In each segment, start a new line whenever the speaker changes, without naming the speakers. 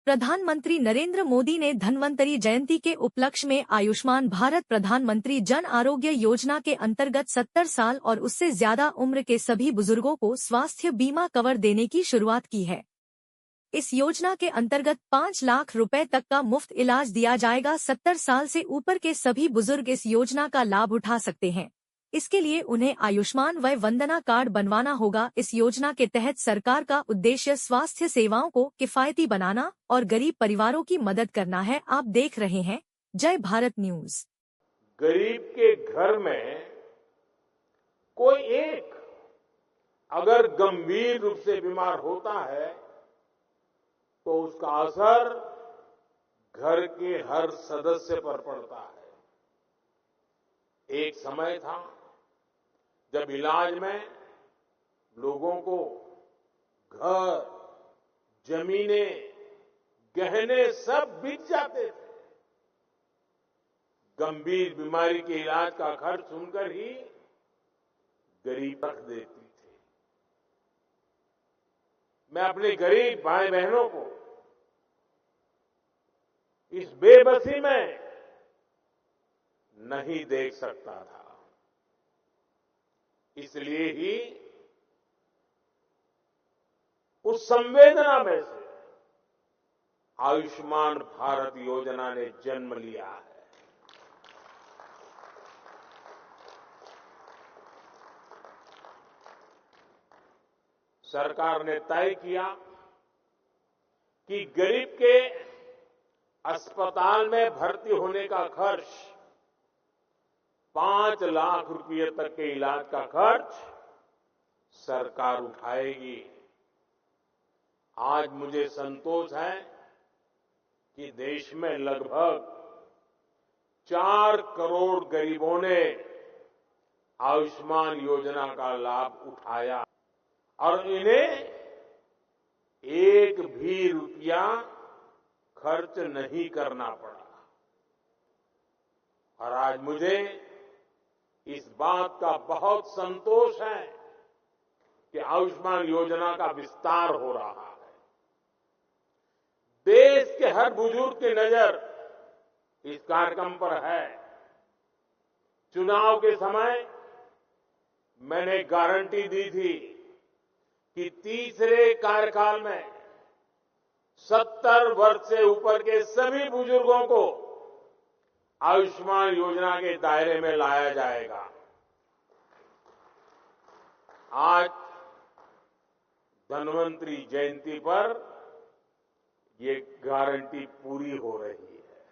प्रधानमंत्री नरेंद्र मोदी ने धन्वंतरी जयंती के उपलक्ष्य में आयुष्मान भारत प्रधानमंत्री जन आरोग्य योजना के अंतर्गत 70 साल और उससे ज्यादा उम्र के सभी बुजुर्गों को स्वास्थ्य बीमा कवर देने की शुरुआत की है। इस योजना के अंतर्गत 5 लाख रुपए तक का मुफ्त इलाज दिया जाएगा। 70 साल से ऊपर के सभी बुजुर्ग इस योजना का लाभ उठा सकते हैं। इसके लिए उन्हें आयुष्मान वय वंदना कार्ड बनवाना होगा। इस योजना के तहत सरकार का उद्देश्य स्वास्थ्य सेवाओं को किफायती बनाना और गरीब परिवारों की मदद करना है। आप देख रहे हैं जय भारत न्यूज।
गरीब के घर में कोई एक अगर गंभीर रूप से बीमार होता है तो उसका असर घर के हर सदस्य पर पड़ता है। एक समय था जब इलाज में लोगों को घर, जमीनें, गहने सब बिक जाते थे। गंभीर बीमारी के इलाज का खर्च सुनकर ही गरीब रख देती थी। मैं अपने गरीब भाई बहनों को इस बेबसी में नहीं देख सकता था, इसलिए ही उस संवेदना में से आयुष्मान भारत योजना ने जन्म लिया है। सरकार ने तय किया कि गरीब के अस्पताल में भर्ती होने का खर्च 5 लाख रुपए तक के इलाज का खर्च सरकार उठाएगी। आज मुझे संतोष है कि देश में लगभग 4 करोड़ गरीबों ने आयुष्मान योजना का लाभ उठाया और इन्हें एक भी रुपया खर्च नहीं करना पड़ा। और आज मुझे इस बात का बहुत संतोष है कि आयुष्मान योजना का विस्तार हो रहा है। देश के हर बुजुर्ग की नजर इस कार्यक्रम पर है। चुनाव के समय मैंने गारंटी दी थी कि तीसरे कार्यकाल में 70 वर्ष से ऊपर के सभी बुजुर्गों को आयुष्मान योजना के दायरे में लाया जाएगा। आज धन्वंतरी जयंती पर ये गारंटी पूरी हो रही है।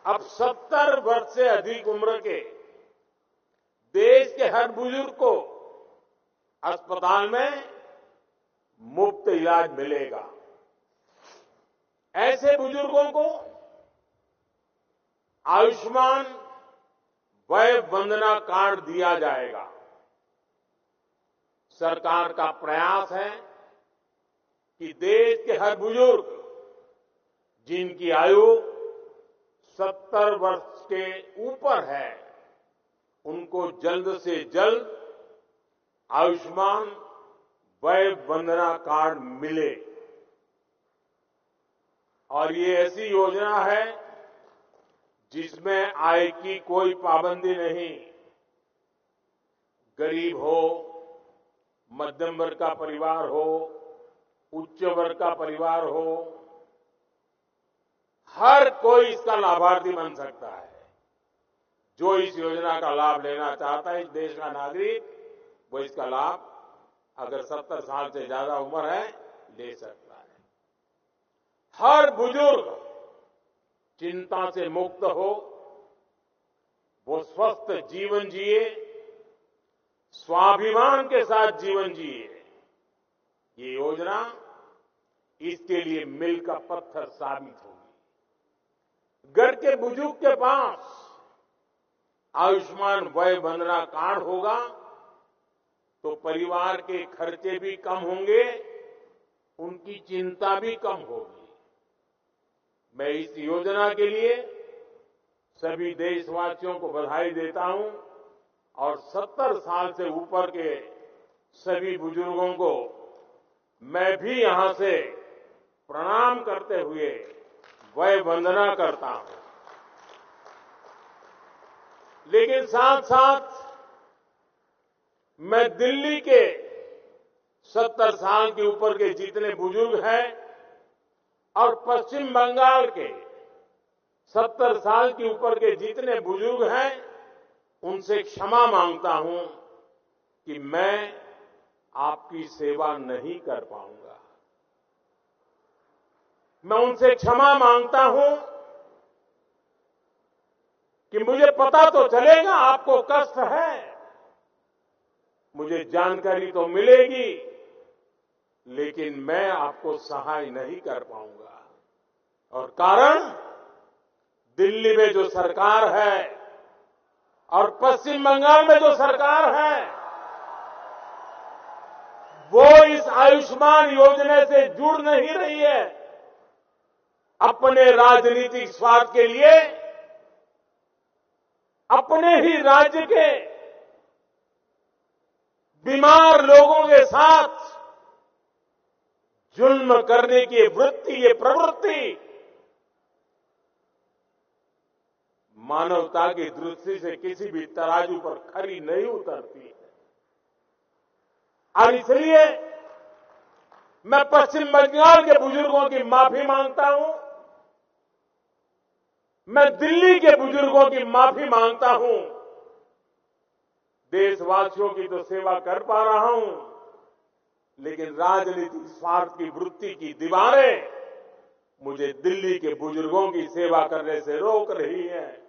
अब 70 वर्ष से अधिक उम्र के देश के हर बुजुर्ग को अस्पताल में मुफ्त इलाज मिलेगा। ऐसे बुजुर्गों को आयुष्मान वय वंदना कार्ड दिया जाएगा। सरकार का प्रयास है कि देश के हर बुजुर्ग जिनकी आयु 70 वर्ष के ऊपर है उनको जल्द से जल्द आयुष्मान वय वंदना कार्ड मिले। और ये ऐसी योजना है जिसमें आय की कोई पाबंदी नहीं। गरीब हो, मध्यम वर्ग का परिवार हो, उच्च वर्ग का परिवार हो, हर कोई इसका लाभार्थी बन सकता है। जो इस योजना का लाभ लेना चाहता है, इस देश का नागरिक, वो इसका लाभ अगर 70 साल से ज्यादा उम्र है ले सकता है। हर बुजुर्ग चिंता से मुक्त हो, वो स्वस्थ जीवन जिए, स्वाभिमान के साथ जीवन जिए। ये योजना इसके लिए मील का पत्थर साबित होगी। घर के बुजुर्ग के पास आयुष्मान वय वंदना कार्ड होगा तो परिवार के खर्चे भी कम होंगे, उनकी चिंता भी कम होगी। मैं इस योजना के लिए सभी देशवासियों को बधाई देता हूं और 70 साल से ऊपर के सभी बुजुर्गों को मैं भी यहां से प्रणाम करते हुए वय वंदना करता हूं। लेकिन साथ साथ मैं दिल्ली के 70 साल के ऊपर के जितने बुजुर्ग हैं और पश्चिम बंगाल के 70 साल के ऊपर के जितने बुजुर्ग हैं, उनसे क्षमा मांगता हूं कि मैं आपकी सेवा नहीं कर पाऊंगा। मैं उनसे क्षमा मांगता हूं कि मुझे पता तो चलेगा आपको कष्ट है, मुझे जानकारी तो मिलेगी, लेकिन मैं आपको सहाय नहीं कर पाऊंगा। और कारण, दिल्ली में जो सरकार है और पश्चिम बंगाल में जो सरकार है, वो इस आयुष्मान योजना से जुड़ नहीं रही है। अपने राजनीतिक स्वार्थ के लिए अपने ही राज्य के बीमार लोगों के साथ जुल्म करने की वृत्ति, ये प्रवृत्ति मानवता की दृष्टि से किसी भी तराजू पर खरी नहीं उतरती है। और इसलिए मैं पश्चिम बंगाल के बुजुर्गों की माफी मांगता हूं, मैं दिल्ली के बुजुर्गों की माफी मांगता हूं। देशवासियों की तो सेवा कर पा रहा हूं, लेकिन राजनीतिक स्वार्थ की वृत्ति की दीवारें मुझे दिल्ली के बुजुर्गों की सेवा करने से रोक रही है।